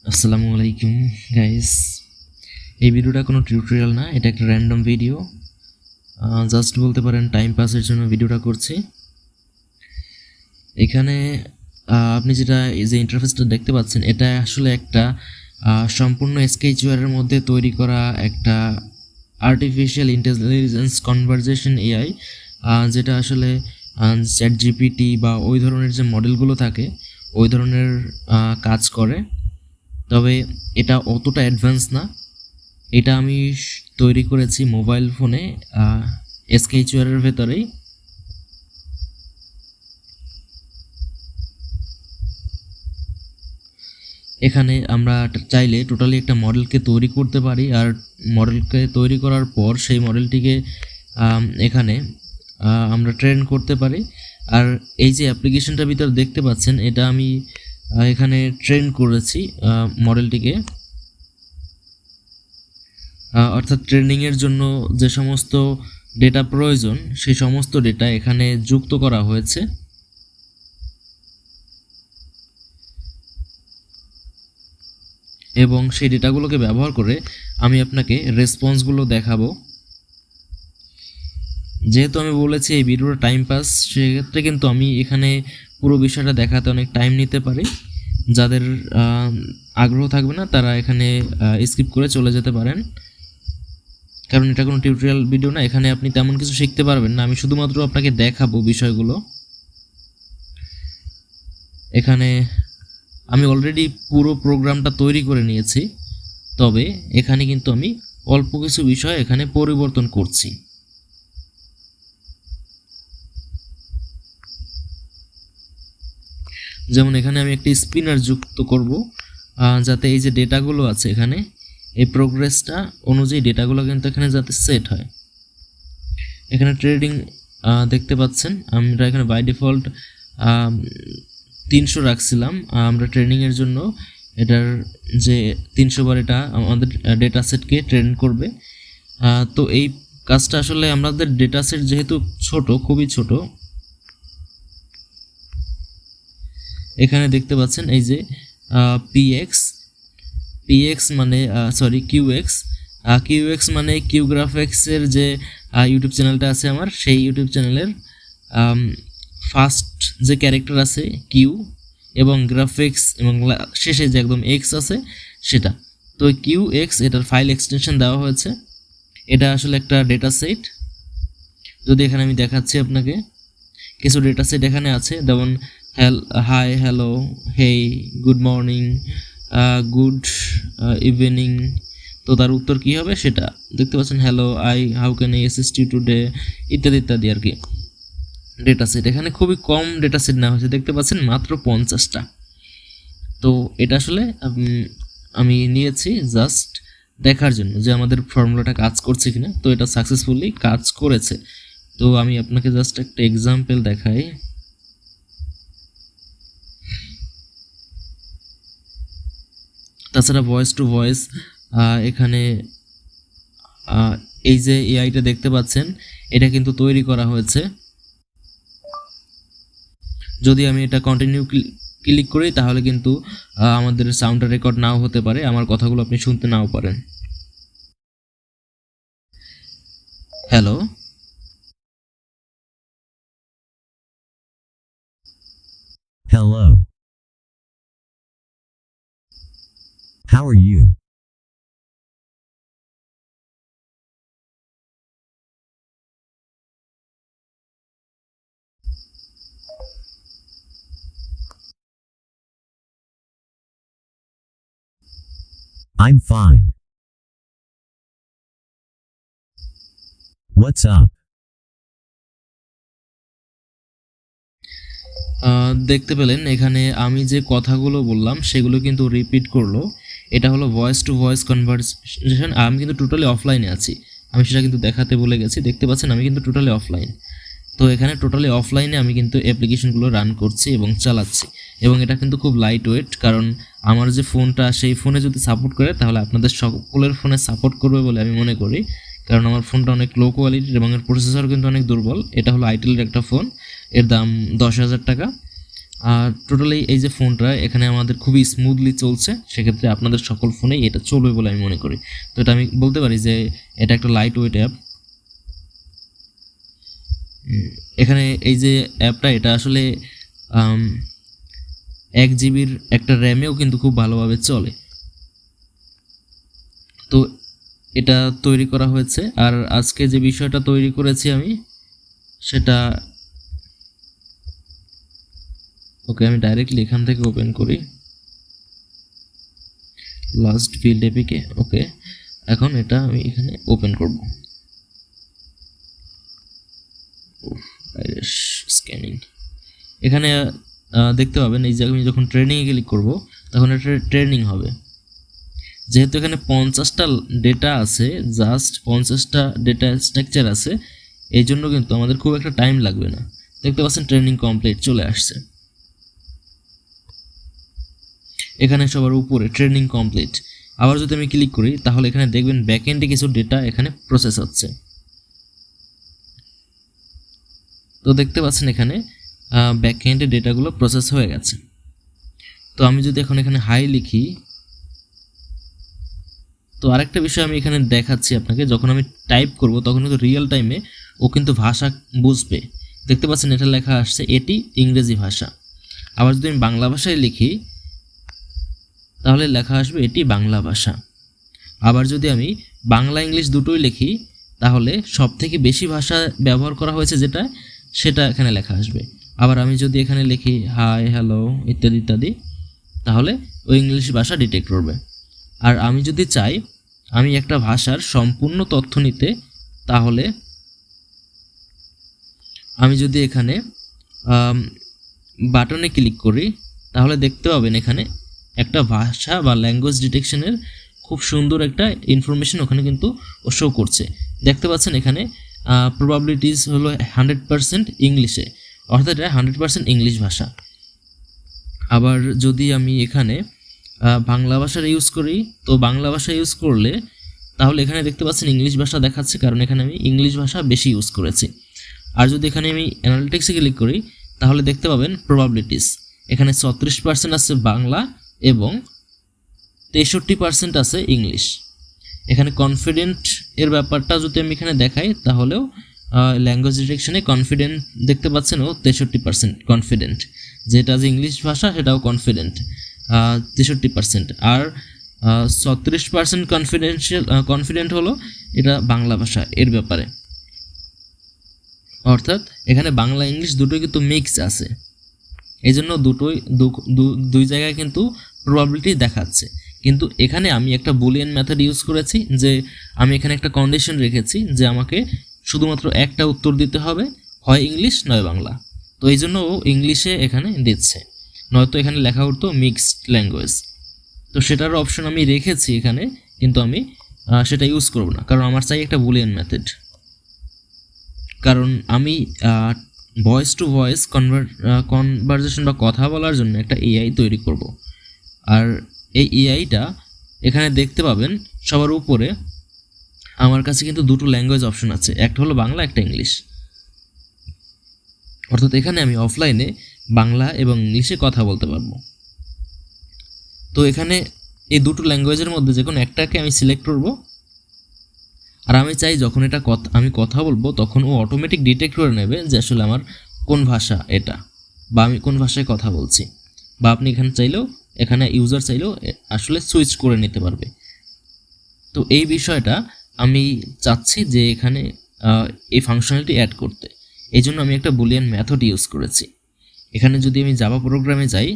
আসসালামু আলাইকুম গাইস। এই ভিডিওটা কোনো টিউটোরিয়াল না, এটা একটা র্যান্ডম ভিডিও। জাস্ট বলতে পারেন টাইম পাসের জন্য ভিডিওটা করছি। এখানে আপনি যেটা এই যে ইন্টারফেসটা দেখতে পাচ্ছেন, এটা আসলে একটা সম্পূর্ণ স্কেচওয়্যারের মধ্যে তৈরি করা একটা আর্টিফিশিয়াল ইন্টেলিজেন্স কনভারজেশন এআই, যেটা আসলে চ্যাট জিপিটি বা ওই ধরনের যে মডেলগুলো থাকে ওই ধরনের কাজ করে। তবে এটা অতটা অ্যাডভান্স না। এটা আমি তৈরি করেছি মোবাইল ফোনে স্কেচওয়্যারের ভেতরেই। এখানে আমরা চাইলে টোটালি একটা মডেলকে তৈরি করতে পারি, আর মডেলকে তৈরি করার পর সেই মডেলটিকে এখানে আমরা ট্রেন করতে পারি। আর এই যে অ্যাপ্লিকেশনটার ভিতরে দেখতে পাচ্ছেন, এটা আমি এখানে ট্রেন করেছি মডেলটিকে। অর্থাৎ ট্রেনিংয়ের জন্য যে সমস্ত ডেটা প্রয়োজন সেই সমস্ত ডেটা এখানে যুক্ত করা হয়েছে। এবং সেই ডেটাগুলোকে ব্যবহার করে আমি আপনাকে রেসপন্সগুলো দেখাবো। যেহেতু আমি বলেছি এই ভিডিওটা টাইম পাস, সেক্ষেত্রে কিন্তু আমি এখানে পুরো বিষয়টা দেখাতে অনেক টাইম নিতে পারি। যাদের আগ্রহ থাকবে না তারা এখানে স্কিপ করে চলে যেতে পারেন, কারণ এটা কোনো টিউটোরিয়াল ভিডিও না। এখানে আপনি তেমন কিছু শিখতে পারবেন না, আমি শুধুমাত্র আপনাকে দেখাবো বিষয়গুলো। এখানে আমি অলরেডি পুরো প্রোগ্রামটা তৈরি করে নিয়েছি, তবে এখানে কিন্তু আমি অল্প কিছু বিষয় এখানে পরিবর্তন করছি। যেমন এখানে আমি একটি স্পিনার যুক্ত করব, যাতে এই যে ডেটাগুলো আছে এখানে এই প্রোগ্রেসটা অনুযায়ী ডেটাগুলো কিন্তু এখানে যাতে সেট হয়। এখানে ট্রেডিং দেখতে পাচ্ছেন, আমরা এখানে বাই ডিফল্ট 300 রাখছিলাম আমরা ট্রেনিংয়ের জন্য। এটার যে 300 বার এটা আমাদের ডেটা সেটকে ট্রেন করবে। তো এই কাজটা আসলে আমাদের ডেটা সেট যেহেতু ছোট, খুবই ছোট, এখানে দেখতে পাচ্ছেন এই যে পিএক্স মানে কিউএক্স মানে কিউগ্রাফিক্সের যে ইউটিউব চ্যানেলটা আছে আমার, সেই ইউটিউব চ্যানেলের ফার্স্ট যে ক্যারেক্টার আছে কিউ, এবং গ্রাফিক্স এবং শেষে যে একদম এক্স আছে সেটা। তো কিউ এক্স এটার ফাইল এক্সটেনশন দেওয়া হয়েছে। এটা আসলে একটা ডেটা সেট। যদি এখানে আমি দেখাচ্ছি আপনাকে, কিছু ডেটা সেট এখানে আছে, যেমন hi, hello, hey, good morning, good evening. তো তার উত্তর কী হবে সেটা দেখতে পাচ্ছেন, hello, how can I assist you today, ইত্যাদি ইত্যাদি আর কি। ডেটা সেট এখানে খুবই কম ডেটা সেট নেওয়া হয়েছে, দেখতে পাচ্ছেন মাত্র 50টা। তো এটা আসলে আমি নিয়েছি জাস্ট দেখার জন্য যে আমাদের ফর্মুলাটা কাজ করছে কিনা। তো এটা সাকসেসফুলি কাজ করেছে। তো আমি আপনাকে জাস্ট একটা এক্সাম্পল দেখাই। তাছাড়া ভয়েস টু ভয়েস এখানে এই যে এআইটা দেখতে পাচ্ছেন, এটা কিন্তু তৈরি করা হয়েছে। যদি আমি এটা কন্টিনিউ ক্লিক করি তাহলে কিন্তু আমাদের সাউন্ডটা রেকর্ড নাও হতে পারে, আমার কথাগুলো আপনি শুনতে নাও পারেন। Hello, Hello. How are you? I'm fine. What's up? দেখতে পেলেন এখানে আমি যে কথাগুলো বললাম সেগুলো কিন্তু রিপিট করলো। এটা হলো ভয়েস টু ভয়েস কনভারসেশন। আমি কিন্তু টোটালি অফলাইনে আছি, আমি সেটা কিন্তু দেখাতে ভুলে গেছি। দেখতে পাচ্ছেন আমি কিন্তু টোটালি অফলাইন। তো এখানে টোটালি অফলাইনে আমি কিন্তু অ্যাপ্লিকেশনগুলো রান করছি এবং চালাচ্ছি, এবং এটা কিন্তু খুব লাইট ওয়েট, কারণ আমার যে ফোনটা সেই ফোনে যদি সাপোর্ট করে তাহলে আপনাদের সকলের ফোনে সাপোর্ট করবে বলে আমি মনে করি, কারণ আমার ফোনটা অনেক লো কোয়ালিটির এবং এর প্রসেসর কিন্তু অনেক দুর্বল। এটা হলো আইটেলের একটা ফোন, এর দাম 10,000 টাকা। আর টোটালি এই যে ফোনটা এখানে আমাদের খুবই স্মুথলি চলছে, সেক্ষেত্রে আপনাদের সকল ফোনেই এটা চলবে বলে আমি মনে করি। তো এটা আমি বলতে পারি যে এটা একটা লাইট ওয়েট অ্যাপ। এখানে এই যে অ্যাপটা এটা আসলে 1 GB একটা র্যামেও কিন্তু খুব ভালোভাবে চলে। তো এটা তৈরি করা হয়েছে, আর আজকে যে বিষয়টা তৈরি করেছি আমি সেটা ওকে আমি ডাইরেক্টলি এখান থেকে ওপেন করি লাস্ট ফিল্ড এপিকে। ওকে, এখন এটা আমি এখানে ওপেন করব। স্ক্যানিং এখানে দেখতে পাবেন এই যে আমি যখন ট্রেনিংয়ে ক্লিক করব তখন এটা ট্রেনিং হবে। যেহেতু এখানে 50টা ডেটা আছে, জাস্ট 50টা ডেটা স্ট্রাকচার আছে, এই জন্য কিন্তু আমাদের খুব একটা টাইম লাগবে না। দেখতে পাচ্ছেন ট্রেনিং কমপ্লিট চলে আসছে এখানে সবার উপরে ট্রেনিং কমপ্লিট। আবার যদি আমি ক্লিক করি তাহলে এখানে দেখবেন ব্যাকএন্ডে কিছু ডেটা এখানে প্রসেস হচ্ছে। তো দেখতে পাচ্ছেন এখানে ব্যাকএন্ডে ডেটাগুলো প্রসেস হয়ে গেছে। তো আমি যদি এখন এখানে হাই লিখি, তো আরেকটা বিষয় আমি এখানে দেখাচ্ছি আপনাকে, যখন আমি টাইপ করব তখন কিন্তু রিয়েল টাইমে ও কিন্তু ভাষা বুঝবে। দেখতে পাচ্ছেন এটা লেখা আসছে এটি ইংরেজি ভাষা। আবার যদি আমি বাংলা ভাষায় লিখি তাহলে লেখা আসবে এটি বাংলা ভাষা। আবার যদি আমি বাংলা ইংলিশ দুটোই লিখি তাহলে সবথেকে বেশি ভাষা ব্যবহার করা হয়েছে যেটা সেটা এখানে লেখা আসবে। আবার আমি যদি এখানে লিখি হাই হ্যালো ইত্যাদি ইত্যাদি তাহলে ওই ইংলিশ ভাষা ডিটেক্ট করবে। আর আমি যদি চাই আমি একটা ভাষার সম্পূর্ণ তথ্য নিতে, তাহলে আমি যদি এখানে বাটনে ক্লিক করি তাহলে দেখতে পাবেন এখানে একটা ভাষা বা ল্যাঙ্গুয়েজ ডিটেকশনের খুব সুন্দর একটা ইনফরমেশন ওখানে কিন্তু ও শো করছে। দেখতে পাচ্ছেন এখানে প্রবাবিলিটিস হলো 100% ইংলিশে, অর্থাৎ এটা 100% ইংলিশ ভাষা। আবার যদি আমি এখানে বাংলা ভাষার ইউজ করি, তো বাংলা ভাষা ইউজ করলে তাহলে এখানে দেখতে পাচ্ছেন ইংলিশ ভাষা দেখাচ্ছে, কারণ এখানে আমি ইংলিশ ভাষা বেশি ইউজ করেছি। আর যদি এখানে আমি অ্যানালিটিক্সে ক্লিক করি তাহলে দেখতে পাবেন প্রবাবিলিটিস এখানে 36% আছে বাংলা এবং 63% আছে ইংলিশ। এখানে কনফিডেন্ট এর ব্যাপারটা যদি আমি এখানে দেখাই তাহলেও ল্যাঙ্গুয়েজ ডিটেকশনে কনফিডেন্ট দেখতে পাচ্ছেন ও 63% কনফিডেন্ট, যেটা যে ইংলিশ ভাষা সেটাও কনফিডেন্ট 63%। আর 36% কনফিডেন্ট হলো এটা বাংলা ভাষা এর ব্যাপারে, অর্থাৎ এখানে বাংলা ইংলিশ দুটোই কিন্তু মিক্স আছে, এই জন্য দুই জায়গায় কিন্তু প্রবাবিলিটি দেখাচ্ছে। কিন্তু এখানে আমি একটা বুলিয়ান মেথড ইউজ করেছি, যে আমি এখানে একটা কন্ডিশন রেখেছি যে আমাকে শুধুমাত্র একটা উত্তর দিতে হবে, হয় ইংলিশ নয় বাংলা। তো এই জন্য ও ইংলিশে এখানে দিচ্ছে, নয়তো এখানে লেখা হতো মিক্সড ল্যাঙ্গুয়েজ। তো সেটার অপশন আমি রেখেছি এখানে, কিন্তু আমি সেটা ইউজ করব না, কারণ আমার চাই একটা বুলিয়ান মেথড। কারণ আমি ভয়েস টু ভয়েস কনভারসেশন বা কথা বলার জন্য একটা এআই তৈরি করব। আর এই এআইটা এখানে দেখতে পাবেন সবার উপরে আমার কাছে কিন্তু দুটো ল্যাঙ্গুয়েজ অপশন আছে, একটা হলো বাংলা একটা ইংলিশ। অর্থাৎ এখানে আমি অফলাইনে বাংলা এবং ইংলিশে কথা বলতে পারবো। তো এখানে এই দুটো ল্যাঙ্গুয়েজের মধ্যে যে কোনো একটাকে আমি সিলেক্ট করব। আর আমি চাই যখন এটা আমি কথা বলবো তখন ও অটোমেটিক ডিটেক্ট করে নেবে যে আসলে আমার কোন ভাষা এটা, বা আমি কোন ভাষায় কথা বলছি। বা আপনি এখানে ইউজার চাইলেও আসলে সুইচ করে নিতে পারবে। তো এই বিষয়টা আমি চাচ্ছি যে এখানে এই ফাংশনালিটি অ্যাড করতে, এই জন্য আমি একটা বুলিয়ান মেথড ইউজ করেছি। এখানে যদি আমি জাভা প্রোগ্রামে যাই,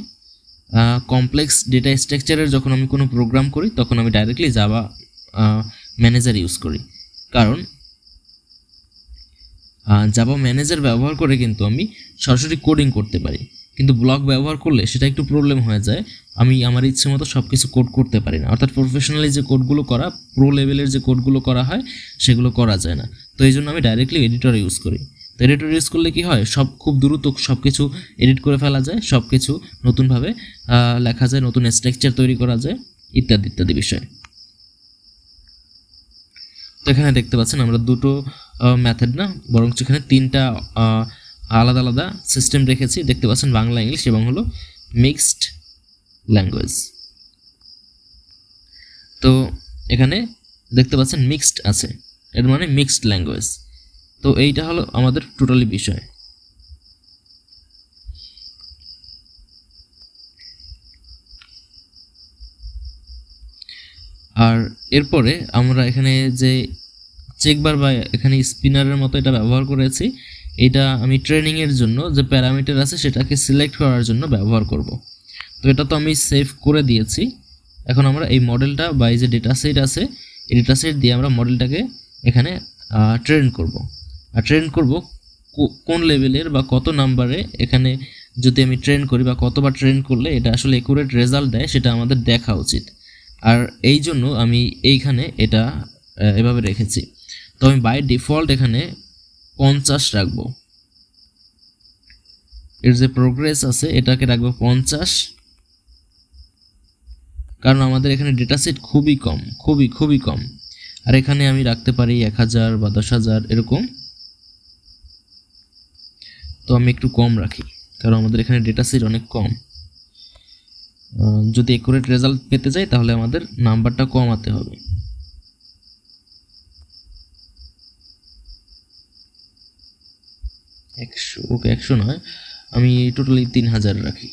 কমপ্লেক্স ডেটা স্ট্রাকচারের যখন আমি কোনো প্রোগ্রাম করি তখন আমি ডাইরেক্টলি জাভা ম্যানেজার ইউজ করি, কারণ জাভা ম্যানেজার ব্যবহার করে কিন্তু আমি সরাসরি কোডিং করতে পারি। কিন্তু ব্লক ব্যবহার করলে সেটা একটু প্রবলেম হয়ে যায়, আমি আমার ইচ্ছে মতো সব কিছু কোড করতে পারি না। অর্থাৎ প্রফেশনালি যে কোডগুলো করা, প্রো লেভেলের যে কোডগুলো করা হয় সেগুলো করা যায় না। তো এই জন্য আমি ডাইরেক্টলি এডিটর ইউজ করি। তো এডিটর ইউজ করলে কী হয়, খুব দ্রুত সব কিছু এডিট করে ফেলা যায়, সব কিছু নতুনভাবে লেখা যায়, নতুন স্ট্রাকচার তৈরি করা যায়, ইত্যাদি ইত্যাদি বিষয়। তো এখানে দেখতে পাচ্ছেন আমরা দুটো মেথড না, বরং এখানে 3টা আলাদা আলাদা সিস্টেম রেখেছি, দেখতে পাচ্ছেন বাংলা ইংলিশ এবং হলো মিক্সড ল্যাঙ্গুয়েজ। তো এখানে দেখতে পাচ্ছেন মিক্সড আছে, এর মানে মিক্সড ল্যাঙ্গুয়েজ। তো এইটা হলো আমাদের টোটালি বিষয়। আর এরপরে আমরা এখানে যে চেকবার বা এখানে স্পিনারের মতো এটা ব্যবহার করেছি, এটা আমি ট্রেনিংয়ের জন্য যে প্যারামিটার আছে সেটাকে সিলেক্ট করার জন্য ব্যবহার করব। তো এটা তো আমি সেভ করে দিয়েছি। এখন আমরা এই মডেলটা বা এই যে ডেটা সেট আছে, এই ডেটা সেট দিয়ে আমরা মডেলটাকে এখানে ট্রেন করব। আর ট্রেন করব কোন লেভেলের বা কত নাম্বারে এখানে যদি আমি ট্রেন করি বা কতবার ট্রেন করলে এটা আসলে একুরেট রেজাল্ট দেয় সেটা আমাদের দেখা উচিত। আর এই জন্য আমি এইখানে এটা এভাবে রেখেছি। তো আমি বাই ডিফল্ট এখানে 50 রাখবো। এর যে প্রোগ্রেস আছে এটাকে রাখবো 50, কারণ আমাদের এখানে ডেটা সেট খুবই কম, খুবই কম। আর এখানে আমি রাখতে পারি 1000 বা 10,000 এরকম। তো আমি একটু কম রাখি কারণ আমাদের এখানে ডেটা সেট অনেক কম। যদি একুরেট রেজাল্ট পেতে চাই তাহলে আমাদের নাম্বারটা কমাতে হবে। ওকে 100 নয়, আমি টোটালি 3000 রাখি।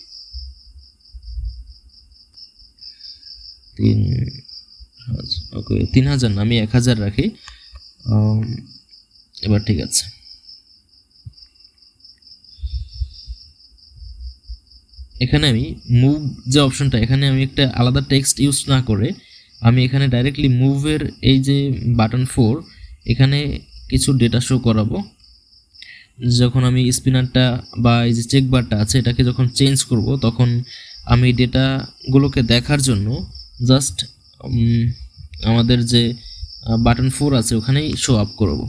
3000 না, আমি 1000 রাখি। এবার ঠিক আছে। এখানে আমি মুভ যে অপশনটা, এখানে আমি একটা আলাদা টেক্সট ইউজ না করে আমি এখানে ডাইরেক্টলি মুভের এই যে বাটন 4 এখানে কিছু ডেটা শো করাবো। যখন আমি স্পিনারটা বা এই যে চেক বারটা আছে এটাকে যখন চেঞ্জ করব তখন আমি ডেটাগুলোকে দেখার জন্য জাস্ট আমাদের যে বাটন 4 আছে ওখানেই শো আপ করব।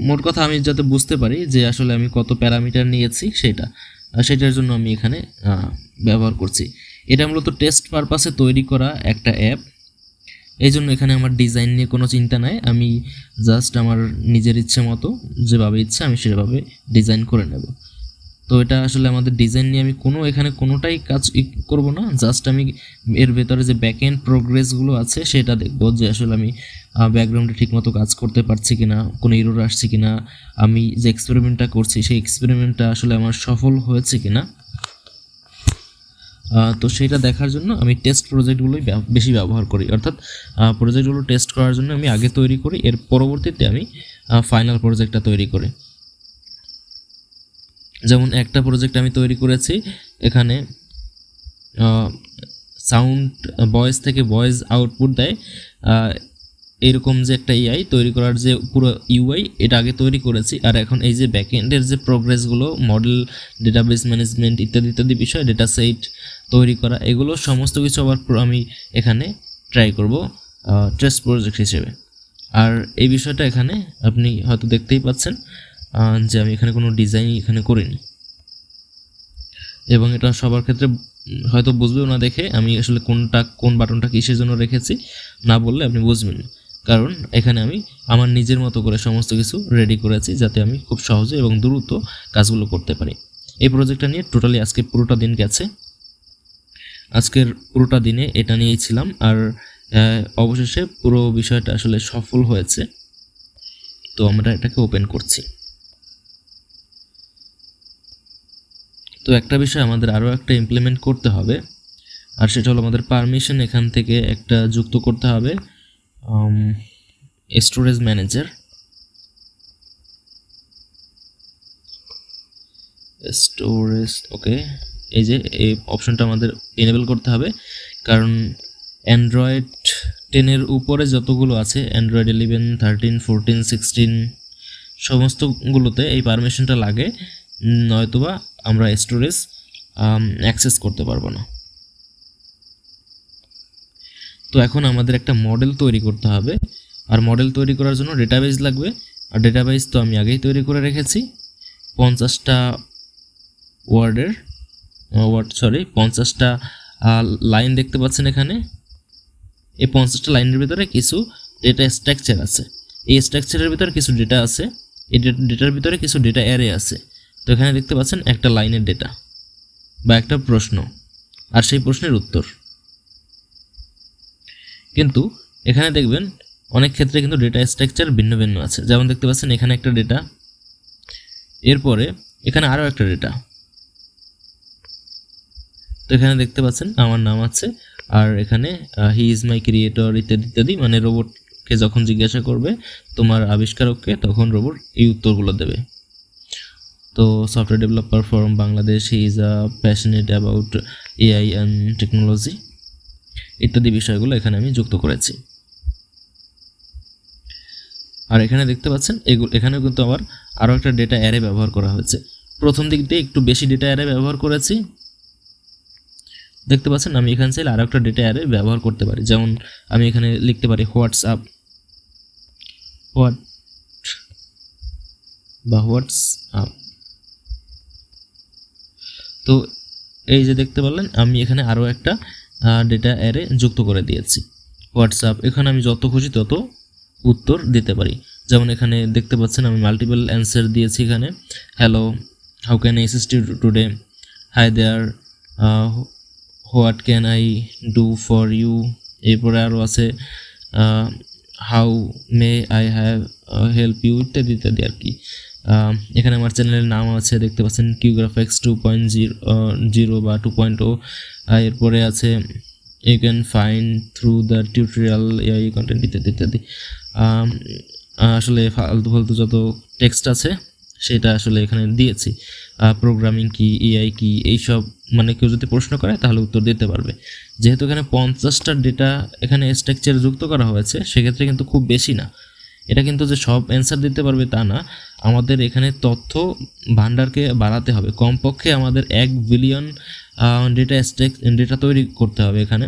মোট কথা আমি যাতে বুঝতে পারি যে আসলে আমি কত প্যারামিটার নিয়েছি সেটার জন্য আমি এখানে ব্যবহার করছি। এটা মূলত টেস্ট পারপাসে তৈরি করা একটা অ্যাপ, এই জন্য এখানে আমার ডিজাইন নিয়ে কোনো চিন্তা নাই। আমি জাস্ট আমার নিজের ইচ্ছে মতো যেভাবে ইচ্ছা আমি সেভাবে ডিজাইন করে নেব। তো এটা আসলে আমাদের ডিজাইন নিয়ে আমি এখানে কোনোটাই কাজ করব না, জাস্ট আমি এর ভেতরে যে ব্যাক এন্ড প্রোগ্রেসগুলো আছে সেটা দেখব যে আসলে আমি ব্যাকগ্রাউন্ডে ঠিকমতো কাজ করতে পারছি কিনা, কোনো এরর আসছে কিনা, আমি যে এক্সপেরিমেন্টটা করছি সেই এক্সপেরিমেন্টটা আসলে আমার সফল হয়েছে কিনা। তো সেটা দেখার জন্য আমি টেস্ট প্রজেক্টগুলোই বেশি ব্যবহার করি, অর্থাৎ প্রজেক্টগুলো টেস্ট করার জন্য আমি আগে তৈরি করি, এর পরবর্তীতে আমি ফাইনাল প্রজেক্টটা তৈরি করি। যেমন একটা প্রজেক্ট আমি তৈরি করেছি, এখানে সাউন্ড ভয়েস থেকে ভয়েস আউটপুট দেয় এরকম যে একটা এআই তৈরি করার যে পুরো ইউআই এটা আগে তৈরি করেছি। আর এখন এই যে ব্যাকএন্ডের যে প্রোগ্রেসগুলো, মডেল, ডেটাবেস ম্যানেজমেন্ট ইত্যাদি বিষয়, ডেটা সেট তৈরি করা, এগুলো সমস্ত কিছু আবার আমি এখানে ট্রাই করব টেস্ট প্রজেক্ট হিসেবে। আর এই বিষয়টা এখানে আপনি হয়তো দেখতেই পাচ্ছেন যে আমি এখানে কোনো ডিজাইন এখানে করিনি, এবং এটা সবার ক্ষেত্রে হয়তো বুঝবেও না দেখে আমি আসলে কোন বাটনটা কিসের জন্য রেখেছি না বললে আপনি বুঝবেন না, কারণ এখানে আমি আমার নিজের মতো করে সমস্ত কিছু রেডি করেছি যাতে আমি খুব সহজে এবং দ্রুত কাজগুলো করতে পারি। এই প্রজেক্টটা নিয়ে টোটালি আজকে পুরোটা দিন গেছে, আজকের পুরোটা দিনে এটা নিয়েই ছিলাম। আর অবশেষে পুরো বিষয়টা আসলে সফল হয়েছে। তো আমরা এটাকে ওপেন করছি। তো একটা বিষয় আমাদের আরও একটা ইমপ্লিমেন্ট করতে হবে, আর সেটা হলো আমাদের পারমিশন এখান থেকে একটা যুক্ত করতে হবে স্টোরেজ ম্যানেজার। স্টোরেজ ওকে, এই যে এই অপশনটা আমাদের এনেবল করতে হবে, কারণ অ্যান্ড্রয়েড 10-এর উপরে যতগুলো আছে, অ্যান্ড্রয়েড 11, 13, 14, 16 সমস্তগুলোতে এই পারমিশনটা লাগে, নয়তোবা আমরা স্টোরেজ অ্যাক্সেস করতে পারবো না। তো এখন আমাদের একটা মডেল তৈরি করতে হবে, আর মডেল তৈরি করার জন্য ডেটাবেস লাগবে। আর ডেটাবেস তো আমি আগেই তৈরি করে রেখেছি 50টা 50টা লাইন দেখতে পাচ্ছেন এখানে। এই 50টা লাইনের ভিতরে কিছু ডেটা স্ট্রাকচার আছে, এই স্ট্রাকচারের ভিতরে কিছু ডেটা আছে, এই ডেটার ভিতরে কিছু ডেটা অ্যারে আছে। তো এখানে দেখতে পাচ্ছেন একটা লাইনের ডেটা বা একটা প্রশ্ন আর সেই প্রশ্নের উত্তর। কিন্তু এখানে দেখবেন অনেক ক্ষেত্রে কিন্তু ডেটা স্ট্রাকচার ভিন্ন ভিন্ন আছে। যেমন দেখতে পাচ্ছেন এখানে একটা ডেটা, এরপরে এখানে আরও একটা ডেটা। তো এখানে দেখতে পাচ্ছেন আমার নাম আছে, আর এখানে হি ইজ মাই ক্রিয়েটর ইত্যাদি ইত্যাদি, মানে রোবটকে যখন জিজ্ঞাসা করবে তোমার আবিষ্কারককে, তখন রোবট এই উত্তরগুলো দেবে। তো software developer from Bangladesh, he is passionate about AI and technology ইত্যাদি বিষয়গুলো এখানে আমি যুক্ত করেছি। আর এখানে দেখতে পাচ্ছেন এখানেও কিন্তু আবার আরও একটা ডেটা অ্যারে ব্যবহার করা হয়েছে। প্রথম দিক দিয়ে একটু বেশি ডেটা অ্যারে ব্যবহার করেছি। দেখতে পাচ্ছেন আমি এখানে চাইলে আরও একটা ডেটা অ্যারে ব্যবহার করতে পারি। যেমন আমি এখানে লিখতে পারি হোয়াটসঅ্যাপ হোয়াটসঅ্যাপ। তো এই যে দেখতে পারলেন আমি এখানে আরও একটা ডেটা অ্যারে যুক্ত করে দিয়েছি হোয়াটসঅ্যাপ। এখানে আমি যত খুশি তত উত্তর দিতে পারি। যেমন এখানে দেখতে পাচ্ছেন আমি মাল্টিপল অ্যান্সার দিয়েছি। এখানে hello, how can I assist you today, hi there, what can I do for you. এরপরে আরও আছে how may I have help you ইত্যাদি ইত্যাদি আর কি। এখানে আমার চ্যানেলের নাম আছে, দেখতে পাচ্ছেন কিউগ্রাফিক্স 2.0 বা 2.0। এরপরে আছে you can find through the tutorial AI content ইত্যাদি ইত্যাদি। আসলে ফালতু ফালতু যত টেক্সট আছে সেটা আসলে এখানে দিয়েছি। প্রোগ্রামিং কি, এআই কি, এইসব মানে কেউ যদি প্রশ্ন করে তাহলে উত্তর দিতে পারবে। যেহেতু এখানে 50টা ডেটা এখানে স্ট্রাকচার যুক্ত করা হয়েছে, সেক্ষেত্রে কিন্তু খুব বেশি না। এটা কিন্তু যে সব অ্যান্সার দিতে পারবে তা না, আমাদের এখানে তথ্য ভাণ্ডারকে বাড়াতে হবে। কমপক্ষে আমাদের 1 বিলিয়ন ডেটা তৈরি করতে হবে এখানে,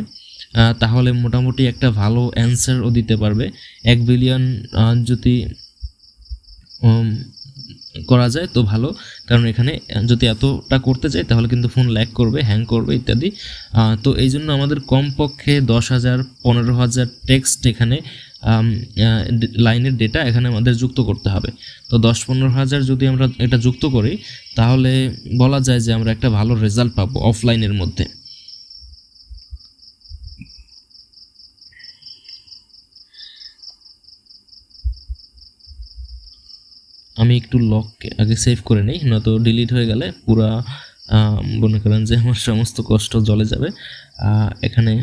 তাহলে মোটামুটি একটা ভালো অ্যান্সারও দিতে পারবে। 1 বিলিয়ন যদি করা যায় তো ভালো, কারণ এখানে যদি এতটা করতে চাই তাহলে কিন্তু ফোন ল্যাগ করবে, হ্যাং করবে ইত্যাদি। তো এই জন্য আমাদের কমপক্ষে 10,000 15,000 টেক্সট এখানে লাইনের ডেটা এখানে আমাদের যুক্ত করতে হবে। তো 10-15,000 যদি আমরা এটা যুক্ত করি তাহলে বলা যায় যে আমরা একটা ভালো রেজাল্ট পাবো অফলাইনের মধ্যে। আমি একটু লককে আগে সেভ করে নিই, নয়তো ডিলিট হয়ে গেলে পুরা মনে করেন যে আমার সমস্ত কষ্ট জলে যাবে। এখানে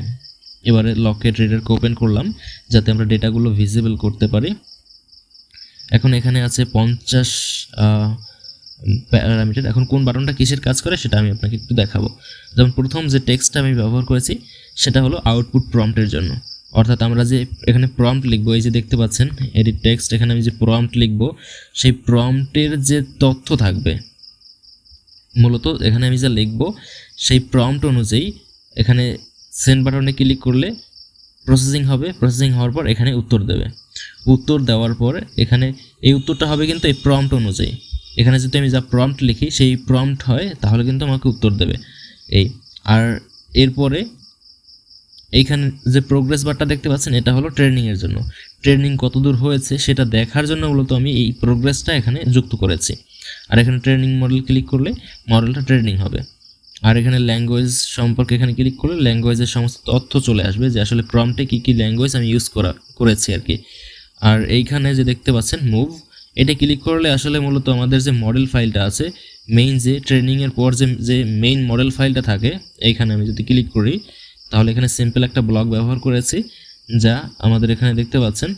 এবারে লকেট রিডারকে ওপেন করলাম যাতে আমরা ডেটাগুলো ভিজিবল করতে পারি। এখন এখানে আছে 50 প্যারামিটার। এখন কোন বাটনটা কিসের কাজ করে সেটা আমি আপনাকে একটু দেখাবো। যেমন প্রথম যে টেক্সটটা আমি ব্যবহার করেছি সেটা হলো আউটপুট প্রম্পটের জন্য, অর্থাৎ আমরা যে এখানে প্রম্পট লিখবো, এই যে দেখতে পাচ্ছেন এডিট টেক্সট, এখানে আমি যে প্রম্পট লিখবো সেই প্রম্পটের যে তথ্য থাকবে, মূলত এখানে আমি যা লিখবো সেই প্রম্পট অনুযায়ী এখানে সেন্ড বাটনে ক্লিক করলে প্রসেসিং হবে। প্রসেসিং হওয়ার পর এখানে উত্তর দেবে। উত্তর দেওয়ার পর এখানে এই উত্তরটা হবে কিন্তু এই প্রম্পট অনুযায়ী। এখানে যদি আমি যা প্রম্পট লিখি সেই প্রম্পট হয় তাহলে কিন্তু আমাকে উত্তর দেবে এই। আর এরপরে এইখানে যে প্রোগ্রেস বারটা দেখতে পাচ্ছেন এটা হলো ট্রেনিংয়ের জন্য। ট্রেনিং কতদূর হয়েছে সেটা দেখার জন্য মূলত আমি এই প্রোগ্রেসটা এখানে যুক্ত করেছি। আর এখানে ট্রেনিং মডেল ক্লিক করলে মডেলটা ট্রেনিং হবে। আর এখানে ল্যাঙ্গুয়েজ সম্পর্কে এখানে ক্লিক করলে ল্যাঙ্গুয়েজের সমস্ত তথ্য চলে আসবে, যে আসলে প্রম্পটে কী কী ল্যাঙ্গুয়েজ আমি ইউজ করেছি আর কি। আর এইখানে যে দেখতে পাচ্ছেন মুভ, এটা ক্লিক করলে আসলে মূলত আমাদের যে মডেল ফাইলটা আছে, মেইন যে ট্রেনিংয়ের পর যে মেইন মডেল ফাইলটা থাকে, এইখানে আমি যদি ক্লিক করি তাহলে এখানে সিম্পল একটা ব্লক ব্যবহার করেছি, যা আমাদের এখানে দেখতে পাচ্ছেন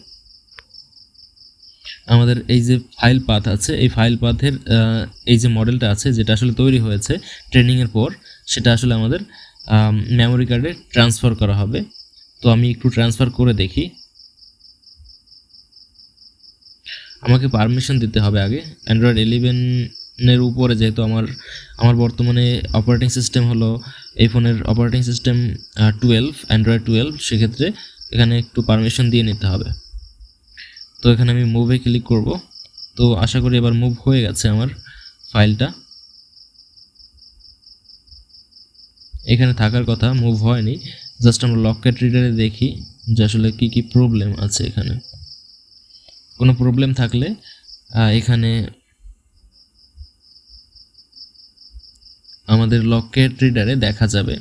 আমাদের এই যে ফাইল পাথ আছে, এই ফাইল পাথের এই যে মডেলটা আছে যেটা আসলে তৈরি হয়েছে ট্রেনিংয়ের পর, সেটা আসলে আমাদের মেমোরি কার্ডে ট্রান্সফার করা হবে। তো আমি একটু ট্রান্সফার করে দেখি। আমাকে পারমিশন দিতে হবে আগে। অ্যান্ড্রয়েড 11-এর উপরে যেহেতু আমার বর্তমানে অপারেটিং সিস্টেম হলো এই ফোনের অপারেটিং সিস্টেম 12, অ্যান্ড্রয়েড 12, সেক্ষেত্রে এখানে একটু পারমিশন দিয়ে নিতে হবে। তো এখানে আমি মুভে ক্লিক করব। তো আশা করি এবার মুভ হয়ে গেছে আমার ফাইলটা। এখানে থাকার কথা, মুভ হয়নি। জাস্ট আমরা লকেট রিডারে দেখি যে আসলে কী কী প্রবলেম আছে এখানে। কোনো প্রবলেম থাকলে এখানে আমাদের লকেট রিডারে দেখা যাবে।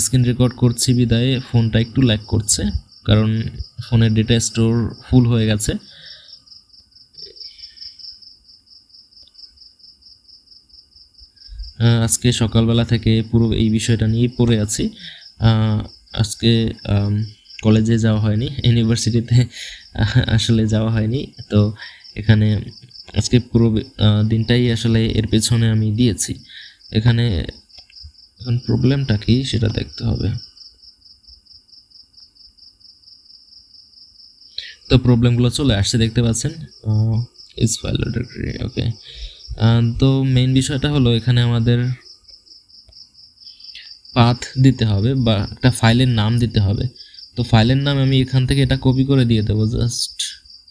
স্ক্রিন রেকর্ড করছি বিদায়ে ফোনটা একটু ল্যাগ করছে, কারণ ফোনের ডেটা স্টোর ফুল হয়ে গেছে। আজকে সকালবেলা থেকে পুরো এই বিষয়টা নিয়ে পড়ে আছি। আজকে কলেজে যাওয়া হয়নি, ইউনিভার্সিটিতে আসলে যাওয়া হয়নি, তো এখানে আজকে পুরো দিনটাই আসলে এর পেছনে আমি দিয়েছি। এখানে এখন প্রবলেমটা কি সেটা দেখতে হবে। তো প্রবলেমগুলো চলে আসছে, দেখতে পাচ্ছেন। ইজ ফাইল ডিরেক্টরি, ওকে। তো মেইন বিষয়টা হলো এখানে আমাদের পাথ দিতে হবে বা একটা ফাইলের নাম দিতে হবে। তো ফাইলের নাম আমি এখান থেকে এটা কপি করে দিয়ে দেবো, জাস্ট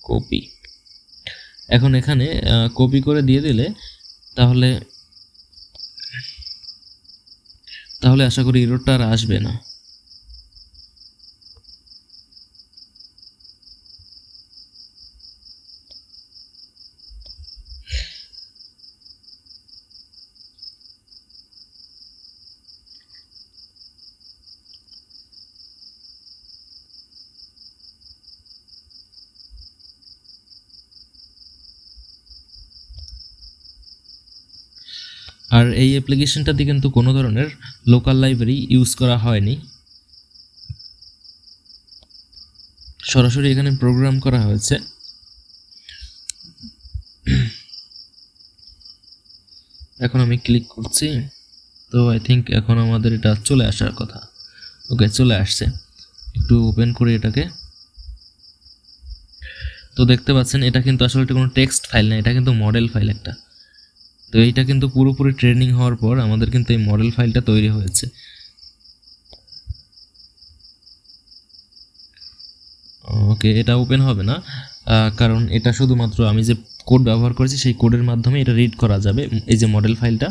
কপি। এখন এখানে কপি করে দিয়ে দিলে তাহলে আশা করি এররটা আর আসবে না। আর এই অ্যাপ্লিকেশনটাতে কিন্তু কোনো ধরনের লোকাল লাইব্রেরি ইউজ করা হয়নি, সরাসরি এখানে প্রোগ্রাম করা হয়েছে। এখন আমি ক্লিক করছি, তো আই থিঙ্ক এখন আমাদের এটা চলে আসার কথা। ওকে, চলে আসছে। একটু ওপেন করি এটাকে। তো দেখতে পাচ্ছেন এটা কিন্তু আসলে কোনো টেক্সট ফাইল না, এটা কিন্তু মডেল ফাইল একটা। তো এইটা কিন্তু পুরোপুরি ট্রেনিং হওয়ার পর আমাদের কিন্তু এই মডেল ফাইলটা তৈরি হয়েছে। ওকে, এটা ওপেন হবে না, কারণ এটা শুধুমাত্র আমি যে কোড ব্যবহার করেছি সেই কোডের মাধ্যমে এটা রিড করা যাবে, এই যে মডেল ফাইলটা।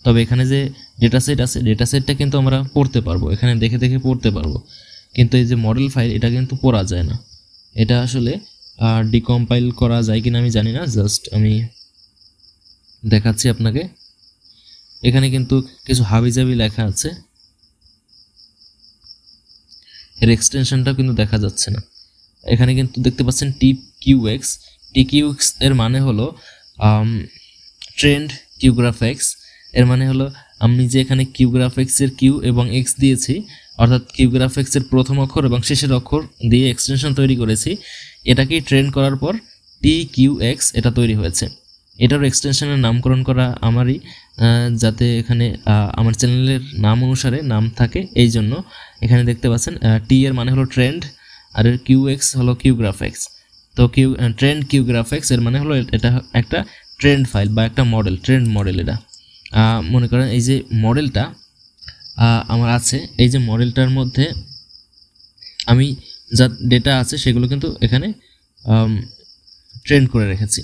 তবে এখানে যে ডেটা সেট আছে, ডেটা সেটটা কিন্তু আমরা পড়তে পারবো, এখানে দেখে দেখে পড়তে পারবো। কিন্তু এই যে মডেল ফাইল, এটা কিন্তু পড়া যায় না। এটা আসলে ডিকম্পাইল করা যায় কিনা আমি জানি না, জাস্ট আমি দেখাচ্ছি আপনাকে। এখানে কিন্তু কিছু হাবিজাবি লেখা আছে, এর এক্সটেনশনটা কিন্তু দেখা যাচ্ছে না। এখানে কিন্তু দেখতে পাচ্ছেন TQX এর মানে হলো ট্রেন্ড কিউগ্রাফিক্স। এর মানে হলো আমি যে এখানে কিউগ্রাফিক্সের কিউ এবং এক্স দিয়েছি, অর্থাৎ কিউগ্রাফিক্সের প্রথম অক্ষর এবং শেষের অক্ষর দিয়ে এক্সটেনশন তৈরি করেছি, এটাকেই ট্রেন করার পর TQX এটা তৈরি হয়েছে। এটার এক্সটেনশনের নামকরণ করা আমারই, যাতে এখানে আমার চ্যানেলের নাম অনুসারে নাম থাকে, এই জন্য এখানে দেখতে পাচ্ছেন টি এর মানে হলো ট্রেন্ড, আর QX হলো কিউগ্রাফিক্স। তো ট্রেন্ড কিউগ্রাফিক্স এর মানে হলো এটা একটা ট্রেন্ড ফাইল বা একটা মডেল, ট্রেন্ড মডেল। এটা মনে করেন এই যে মডেলটা আমার আছে, এই যে মডেলটার মধ্যে আমি যা ডেটা আছে সেগুলো কিন্তু এখানে ট্রেন্ড করে রেখেছি।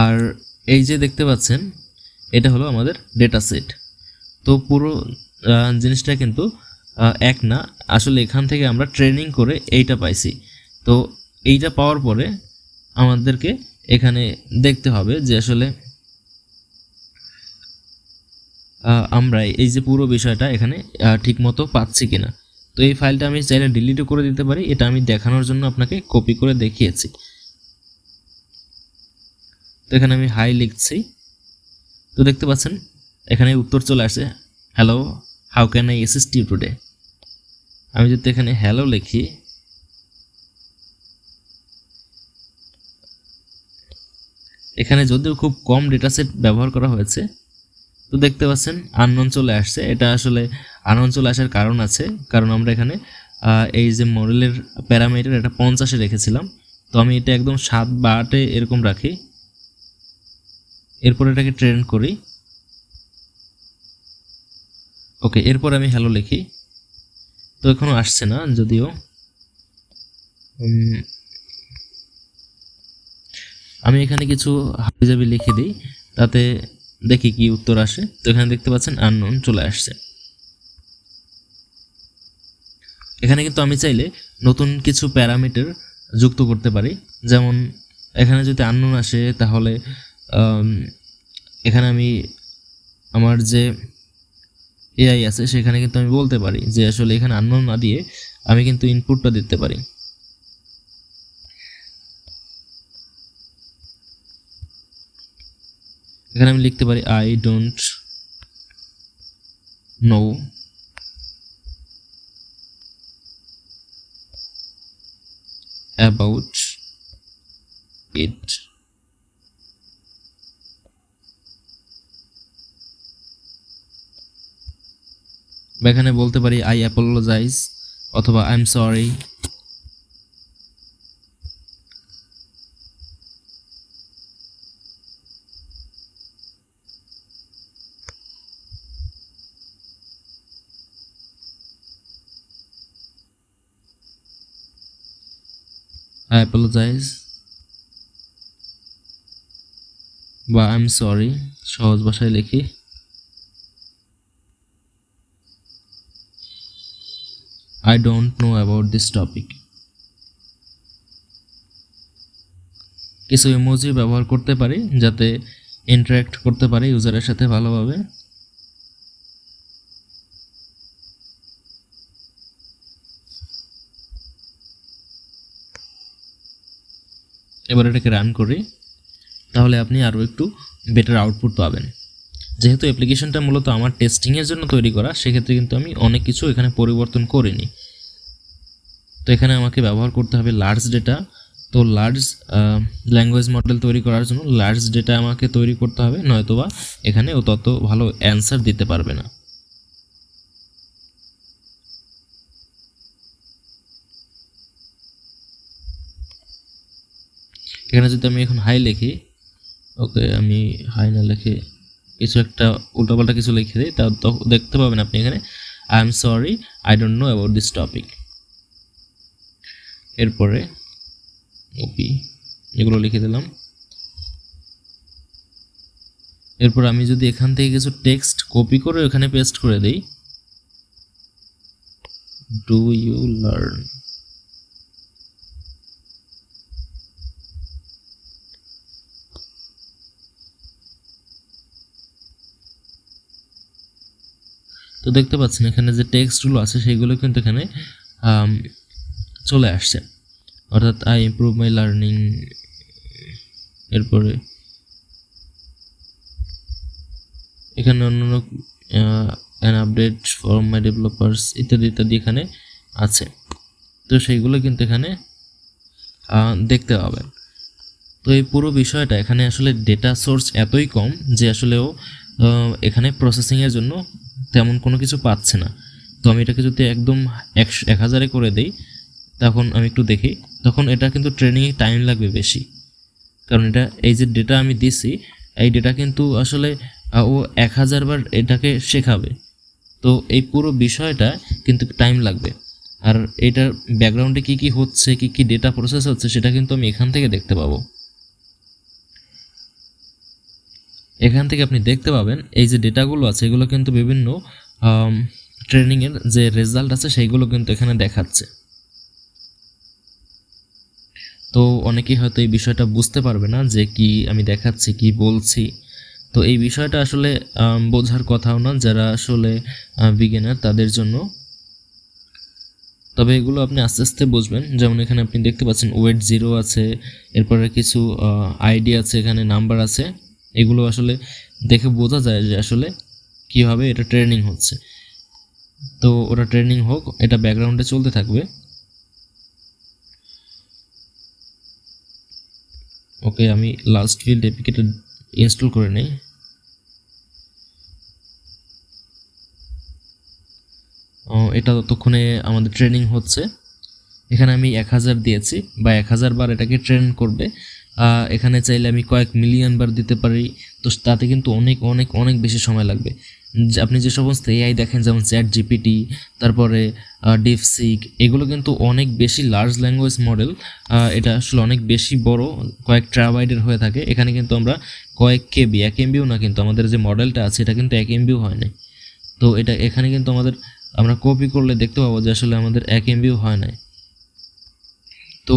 আর এই যে দেখতে পাচ্ছেন এটা হলো আমাদের ডেটা সেট। তো পুরো জিনিসটা কিন্তু এক না, আসলে এখান থেকে আমরা ট্রেনিং করে এইটা পাইছি। তো এইটা পাওয়ার পরে আমাদেরকে এখানে দেখতে হবে যে আসলে আমরা এই যে পুরো বিষয়টা এখানে ঠিকমতো পাচ্ছি কিনা। তো এই ফাইলটা আমি চাইলে ডিলিটও করে দিতে পারি, এটা আমি দেখানোর জন্য আপনাকে কপি করে দেখিয়েছি। তো এখানে আমি হাই লিখছি, তো দেখতে পাচ্ছেন এখানে উত্তর চলে আসছে, hello, how can I assist you today. আমি যদি এখানে হ্যালো লিখি, এখানে যদিও খুব কম ডেটা সেট ব্যবহার করা হয়েছে, তো দেখতে পাচ্ছেন আননোন চলে আসছে। এটা আসলে আননোন চলে আসার কারণ আছে, কারণ আমরা এখানে এই যে মডেলের প্যারামিটার এটা 50-এ রেখেছিলাম, তো আমি এটা একদম 7 বা 8-এ এরকম রাখি, এরপর এটাকে ট্রেন করি। ওকে, এরপর আমি হ্যালো লিখি, তো এখনও আসছে না, যদিও আমি এখানে কিছু হাবিজাবি লিখে দিই, তাতে দেখি কি উত্তর আসে। তো এখানে দেখতে পাচ্ছেন আননোন চলে আসছে। এখানে কিন্তু আমি চাইলে নতুন কিছু প্যারামিটার যুক্ত করতে পারি। যেমন এখানে যদি আননোন আসে তাহলে এখানে আমি আমার যে এআই আছে সেখানে কিন্তু আমি বলতে পারি যে আসলে এখানে আননোন না দিয়ে আমি কিন্তু ইনপুটটা দিতে পারি। এখানে আমি লিখতে পারি I don't know about it. বা এখানে বলতে পারি আই অ্যাপোলোজাইজ অথবা I am sorry. I apologize বা আই এম সরি সহজ ভাষায় লিখি। I don't know about this topic। কিছু ইমোজি ব্যবহার করতে পারি যাতে ইন্টারঅ্যাক্ট করতে পারি ইউজারের সাথে ভালোভাবে। এবার এটাকে রান করি, তাহলে আপনি আরও একটু বেটার আউটপুট পাবেন। যেহেতু অ্যাপ্লিকেশনটা মূলত আমার টেস্টিংয়ের জন্য তৈরি করা, সেক্ষেত্রে কিন্তু আমি অনেক কিছু এখানে পরিবর্তন করিনি। তো এখানে আমাকে ব্যবহার করতে হবে লার্জ ডেটা। তো লার্জ ল্যাঙ্গুয়েজ মডেল তৈরি করার জন্য লার্জ ডেটা আমাকে তৈরি করতে হবে, নয়তোবা এখানে ও তত ভালো অ্যান্সার দিতে পারবে না। এখানে যদি আমি এখন হাই লিখি, ওকে আমি হাই না লিখে কিছু একটা উল্টাপাল্টা কিছু লিখে দিই, তা দেখতে পাবেন আপনি এখানে I am sorry I don't know about this topic. এরপরে ওপি এগুলো লিখে দিলাম। এরপর আমি যদি এখান থেকে কিছু টেক্সট কপি করে এখানে পেস্ট করে দেই, ডু ইউ লার্ন, তো দেখতে পাচ্ছেন এখানে যে টেক্সটগুলো আছে সেগুলো কিন্তু এখানে চলে আসছে, অর্থাৎ আই ইমপ্রুভ মাই লার্নিং। এরপরে এখানে অন্যান্য an update for my developers ইত্যাদি ইত্যাদি এখানে আছে। তো সেইগুলো কিন্তু এখানে দেখতে পাবেন। তো এই পুরো বিষয়টা এখানে আসলে ডেটা সোর্স এতই কম যে আসলেও এখানে প্রসেসিংয়ের জন্য তেমন কোনো কিছু পাচ্ছে না। তো আমি এটাকে যদি একদম 1000-এ করে দেই, তখন আমি একটু দেখি, তখন এটা কিন্তু ট্রেনিংয়ে টাইম লাগবে বেশি, কারণ এটা এই যে ডেটা আমি দিছি এই ডেটা কিন্তু আসলে ও 1000 বার এটাকে শেখাবে। তো এই পুরো বিষয়টা কিন্তু টাইম লাগবে। আর এটার ব্যাকগ্রাউন্ডে কী কী হচ্ছে, কী কী ডেটা প্রসেস হচ্ছে, সেটা কিন্তু আমি এখান থেকে দেখতে পাবো। এখান থেকে আপনি দেখতে পাবেন এই যে ডেটাগুলো আছে এগুলো কিন্তু বিভিন্ন ট্রেনিংয়ের যে রেজাল্ট আছে সেইগুলো কিন্তু এখানে দেখাচ্ছে। তো অনেকেই হয়তো এই বিষয়টা বুঝতে পারবে না যে কি আমি দেখাচ্ছি, কি বলছি। তো এই বিষয়টা আসলে বোঝার কথাও না যারা আসলে বিগিনার তাদের জন্য। তবে এগুলো আপনি আস্তে আস্তে বুঝবেন। যেমন এখানে আপনি দেখতে পাচ্ছেন ওয়েট 0 আছে, এরপরে কিছু আইডি আছে, এখানে নাম্বার আছে। এগুলো আসলে দেখে বোঝা যায় যে আসলে কীভাবে এটা ট্রেনিং হচ্ছে। তো ওটা ট্রেনিং হোক, এটা ব্যাকগ্রাউন্ডে চলতে থাকবে। ওকে আমি লাস্ট ফিল্ড এপিকেটা ইনস্টল করে নেই। এটা ততক্ষণে আমাদের ট্রেনিং হচ্ছে। এখানে আমি 1000 দিয়েছি বা 1000 বার এটাকে ট্রেন করবে। এখানে চাইলে আমি কয়েক মিলিয়ন বার দিতে পারি। তো তাতে কিন্তু অনেক অনেক অনেক বেশি সময় লাগবে। আপনি যে সমস্ত এআই দেখেন যেমন চ্যাট জিপিটি, তারপরে ডিপসিক, এগুলো কিন্তু অনেক বেশি লার্জ ল্যাঙ্গুয়েজ মডেল। এটা আসলে অনেক বেশি বড়, কয়েক ট্রাবাইটের হয়ে থাকে। এখানে কিন্তু আমরা কয়েক কেবি, 1 MBও না, কিন্তু আমাদের যে মডেলটা আছে এটা কিন্তু 1 MBও হয় না। তো এটা এখানে কিন্তু আমাদের আমরা কপি করলে দেখতে পাবো যে আসলে আমাদের 1 MBও হয় নাই। তো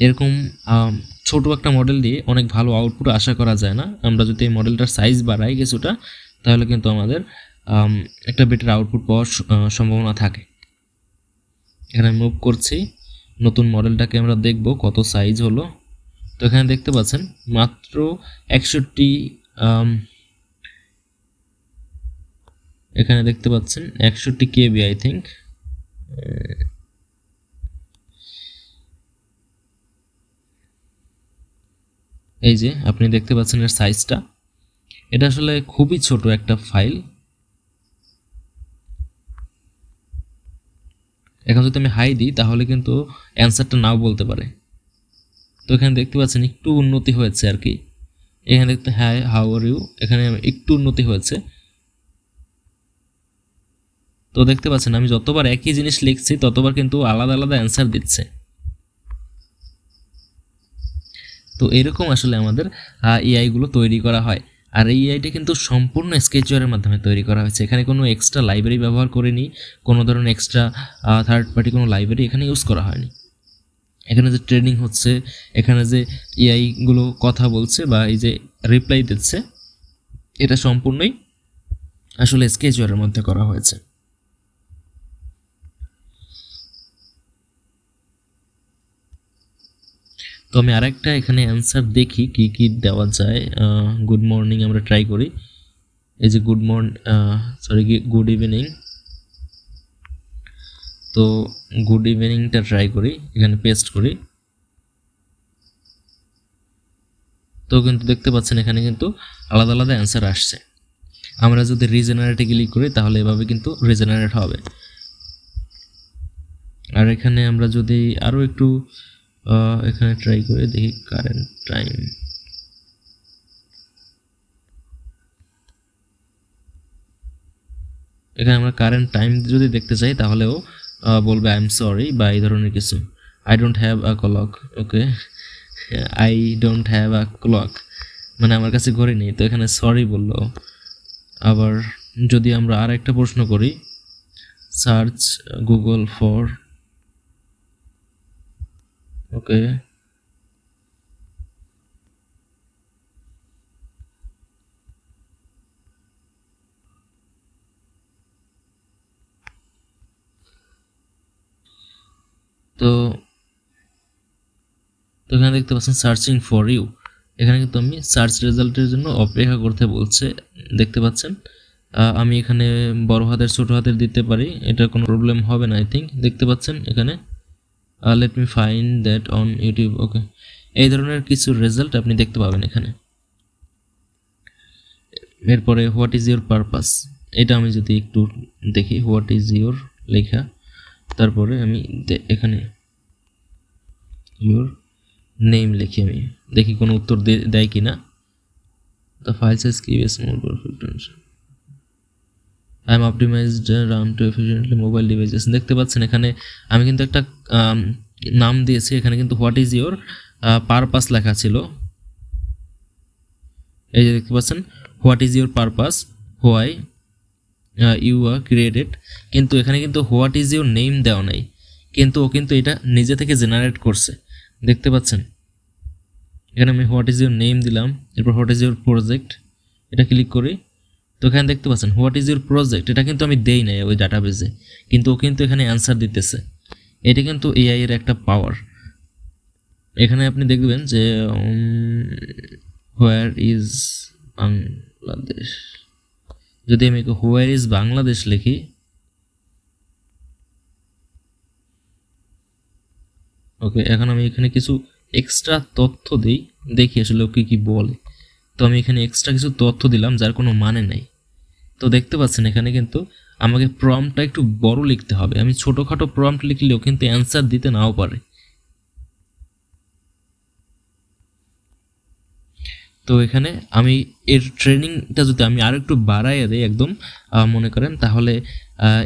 এরকম ছোট একটা মডেল দিয়ে অনেক ভালো আউটপুট আশা করা যায় না। আমরা যদি এই মডেলটার সাইজ বাড়াই কিছুটা, তাহলে কিন্তু আমাদের একটা বেটার আউটপুট পাওয়ার সম্ভাবনা থাকে। এখানে মুভ করছি, নতুন মডেলটাকে আমরা দেখব কত সাইজ হলো। তো এখানে দেখতে পাচ্ছেন মাত্র 61, এখানে দেখতে পাচ্ছেন 61 KB আই থিঙ্ক। এই যে আপনি দেখতে পাচ্ছেন এর সাইজটা, এটা আসলে খুবই ছোট একটা ফাইল। এখন যদি আমি হাই দিই তাহলে কিন্তু অ্যান্সারটা নাও বলতে পারে। তো এখানে দেখতে পাচ্ছেন একটু উন্নতি হয়েছে আর কি। এখানে দেখতে হাই হাউ আর ইউ, এখানে একটু উন্নতি হয়েছে। তো দেখতে পাচ্ছেন আমি যতবার একই জিনিস লিখছি ততবার কিন্তু আলাদা আলাদা অ্যান্সার দিচ্ছে। তো এরকম আসলে আমাদের এআইগুলো তৈরি করা হয়। আর এই এআইটা কিন্তু সম্পূর্ণ স্কেচওয়্যারের মাধ্যমে তৈরি করা হয়েছে। এখানে কোনো এক্সট্রা লাইব্রেরি ব্যবহার করিনি, কোনো ধরনের এক্সট্রা থার্ড পার্টি কোনো লাইব্রেরি এখানে ইউজ করা হয়নি। এখানে যে ট্রেনিং হচ্ছে, এখানে যে এআইগুলো কথা বলছে বা এই যে রিপ্লাই দিচ্ছে, এটা সম্পূর্ণই আসলে স্কেচওয়্যারের মধ্যে করা হয়েছে। তো আমি আরেকটা এখানে অ্যান্সার দেখি কি কি দেওয়া যায়। গুড মর্নিং আমরা ট্রাই করি। এই যে গুড ইভিনিং। তো গুড ইভিনিংটা ট্রাই করি, এখানে পেস্ট করি। তো কিন্তু দেখতে পাচ্ছেন এখানে কিন্তু আলাদা আলাদা অ্যান্সার আসছে। আমরা যদি রিজেনারেটে ক্লিক করি তাহলে এভাবে কিন্তু রিজেনারেট হবে। আর এখানে আমরা যদি আরও একটু এখানে ট্রাই করে দেখি কারেন্ট টাইম। এখানে আমরা কারেন্ট টাইম যদি দেখতে চাই তাহলেও বলবে আই এম সরি বা এই ধরনের কিছু। I don't have a clock. Okay, I don't have a clock মানে আমার কাছে ঘড়ি নেই, তো এখানে সরি বললো। আবার যদি আমরা আর একটা প্রশ্ন করি, সার্চ গুগল ফর, ওকে, তো এখানে দেখতে পাচ্ছেন সার্চিং ফর ইউ। এখানে কিন্তু আমি সার্চ রেজাল্টের জন্য অপেক্ষা করতে বলছে, দেখতে পাচ্ছেন। আমি এখানে বড় হাতের ছোট হাতের দিতে পারি, এটা কোনো প্রবলেম হবে না আই থিঙ্ক। দেখতে পাচ্ছেন এখানে let me find that on YouTube. Okay, এই ধরনের কিছু রেজাল্ট আপনি দেখতে পাবেন এখানে। এরপরে হোয়াট ইজ ইউর পারপাস, এটা আমি যদি একটু দেখি, হোয়াট ইজ ইউর লেখা, তারপরে আমি এখানে ইউর নেম লিখি, আমি দেখি কোনো উত্তর দেয় কি না। দ্য ফাইল সাইজ কি small perfect I am optimized run to efficiently mobile devices. দেখতে পাচ্ছেন এখানে আমি কিন্তু একটা নাম দিয়েছি, এখানে কিন্তু হোয়াট ইজ ইউর পারপাস লেখা ছিল। এই যে দেখতে পাচ্ছেন what is your purpose, why you are created, কিন্তু এখানে কিন্তু হোয়াট ইজ ইউর নেম দেওয়া নাই, কিন্তু ও কিন্তু এটা নিজে থেকে জেনারেট করছে। দেখতে পাচ্ছেন এখানে আমি হোয়াট ইজ ইউর নেম দিলাম, এরপর হোয়াট ইজ ইউর প্রজেক্ট, এটা ক্লিক করি। তো এখানে দেখতে পাচ্ছেন হোয়াট ইজ ইউর প্রজেক্ট, এটা কিন্তু আমি দেই নাই ওই ডাটাবেজে, কিন্তু ও কিন্তু এখানে অ্যান্সার দিতেছে। এটা কিন্তু এআই এর একটা পাওয়ার। এখানে আপনি দেখবেন যে হোয়ার ইজ বাংলাদেশ, যদি আমি হোয়ার ইজ বাংলাদেশ লিখি, ওকে, এখন আমি এখানে কিছু এক্সট্রা তথ্য দিই, দেখি আসলে ওকে কি বলে। তো আমি এখানে এক্সট্রা কিছু তথ্য দিলাম যার কোনো মানে নাই। তো দেখতে পাচ্ছেন এখানে কিন্তু আমাকে প্রম্পটটা একটু বড় লিখতে হবে। আমি ছোটোখাটো প্রম্পট লিখলেও কিন্তু অ্যান্সার দিতে নাও পারে। তো এখানে আমি এর ট্রেনিংটা যদি আমি আরও একটু বাড়াইয়া দিই একদম, মনে করেন তাহলে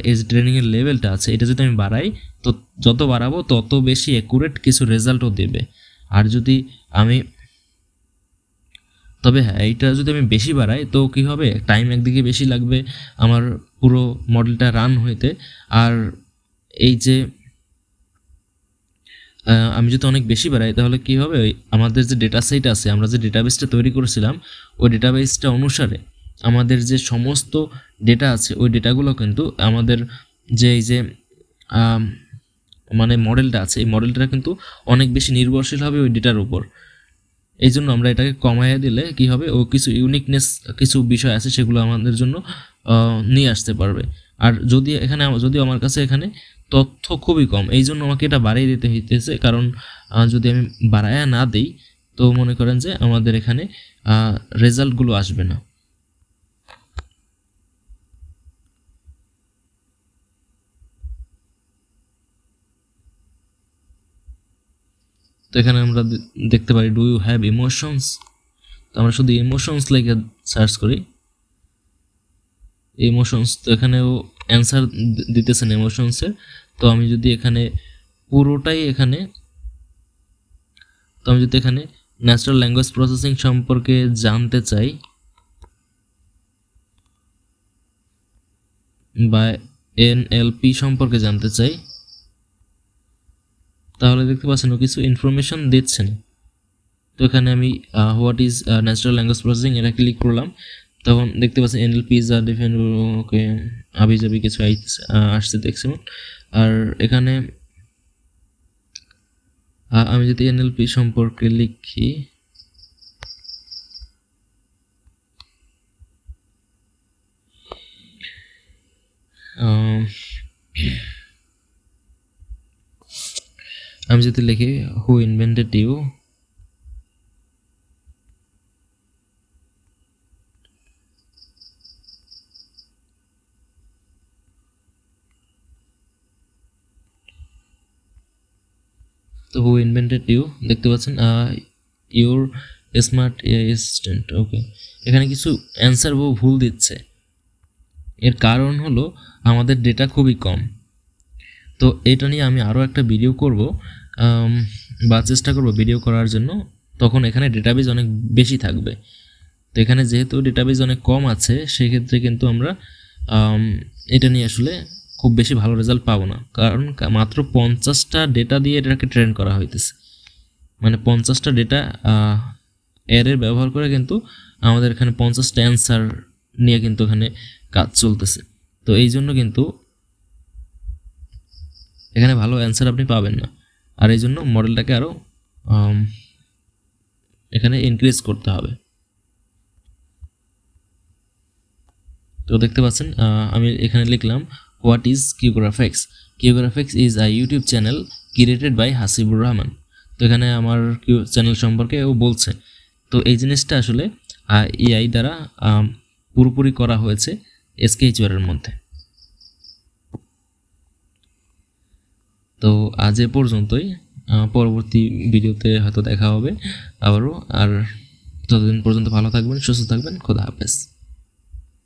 এর ট্রেনিংয়ের লেভেলটা আছে, এটা যদি আমি বাড়াই তো যত বাড়াবো তত বেশি অ্যাকুরেট কিছু রেজাল্টও দেবে। আর যদি আমি তবে হ্যাঁ, এইটা যদি আমি বেশি বাড়াই তো কী হবে, টাইম একদিকে বেশি লাগবে আমার পুরো মডেলটা রান হইতে। আর এই যে আমি যদি অনেক বেশি বাড়াই তাহলে কী হবে, আমাদের যে ডেটা সেট আছে, আমরা যে ডেটাবেসটা তৈরি করেছিলাম ওই ডেটাবেসটা অনুসারে আমাদের যে সমস্ত ডেটা আছে ওই ডেটাগুলো কিন্তু আমাদের যে এই যে মানে মডেলটা আছে এই মডেলটা কিন্তু অনেক বেশি নির্ভরশীল হবে ওই ডেটার উপর। এই জন্য আমরা এটাকে কমাইয়া দিলে কি হবে, ও কিছু ইউনিকনেস কিছু বিষয় আছে সেগুলো আমাদের জন্য নিয়ে আসতে পারবে। আর যদিও আমার কাছে এখানে তথ্য খুবই কম, এই জন্য আমাকে এটা বাড়িয়ে দিতে হইতেছে, কারণ যদি আমি বাড়ায়া না দিই তো মনে করেন যে আমাদের এখানে রেজাল্টগুলো আসবে না। তো এখানে আমরা দেখতে পারি ডু ইউ হ্যাভ ইমোশনস। তো আমরা শুধু ইমোশনস লিখে সার্চ করি, ইমোশনস, তো এখানেও অ্যান্সার দিতেছেন ইমোশনসের। তো আমি যদি এখানে পুরোটাই এখানে ন্যাচারাল ল্যাঙ্গুয়েজ প্রসেসিং সম্পর্কে জানতে চাই বা এনএলপি সম্পর্কে জানতে চাই, তাহলে দেখতে পাচ্ছেন ও কিছু ইনফরমেশন দিচ্ছেন। তো এখানে আমি what is natural language processing এটা ক্লিক করলাম, তখন দেখতে পাচ্ছেন এনএলপি ইজ ডিফারেন্ট, ওকে আবি যাবি কিছু আসছে দেখছি। আর এখানে আমি যদি এনএলপি সম্পর্কে লিখি, আমি যদি লিখি হু ইনভেন্টেড ইউ, তো হু ইনভেন্টেড ইউ দেখতে পাচ্ছেন ইউর স্মার্ট অ্যাসিস্ট্যান্ট। ওকে, এখানে কিছু অ্যান্সার ভুল দিচ্ছে, এর কারণ হলো আমাদের ডেটা খুবই কম। তো এটা নিয়ে আমি আরও একটা ভিডিও করব বা চেষ্টা করব ভিডিও করার জন্য, তখন এখানে ডেটাবেজ অনেক বেশি থাকবে। তো এখানে যেহেতু ডেটাবেজ অনেক কম আছে সেক্ষেত্রে কিন্তু আমরা এটা নিয়ে আসলে খুব বেশি ভালো রেজাল্ট পাবো না, কারণ মাত্র 50টা ডেটা দিয়ে এটাকে ট্রেন করা হইতেছে, মানে 50টা ডেটা অ্যারের ব্যবহার করে কিন্তু আমাদের এখানে 50টা অ্যান্সার নিয়ে কিন্তু এখানে কাজ চলতেছে। তো এই জন্য কিন্তু এখানে ভালো অ্যান্সার আপনি পাবেন না, আর এই জন্য মডেলটাকে আরও এখানে ইনক্রিজ করতে হবে। তো দেখতে পাচ্ছেন আমি এখানে লিখলাম what is Qgraphics. Qgraphics is a YouTube channel created by Hasibur Rahman. তো এখানে আমার চ্যানেল সম্পর্কে ও বলছে। তো এই জিনিসটা আসলে এআই দ্বারা পুরোপুরি করা হয়েছে SKHUR-এর মধ্যে। তো আজ এ পর্যন্তই, পরবর্তী ভিডিওতে হয়তো দেখা হবে আবারও। আর ততদিন পর্যন্ত ভালো থাকবেন, সুস্থ থাকবেন, খোদা হাফেজ।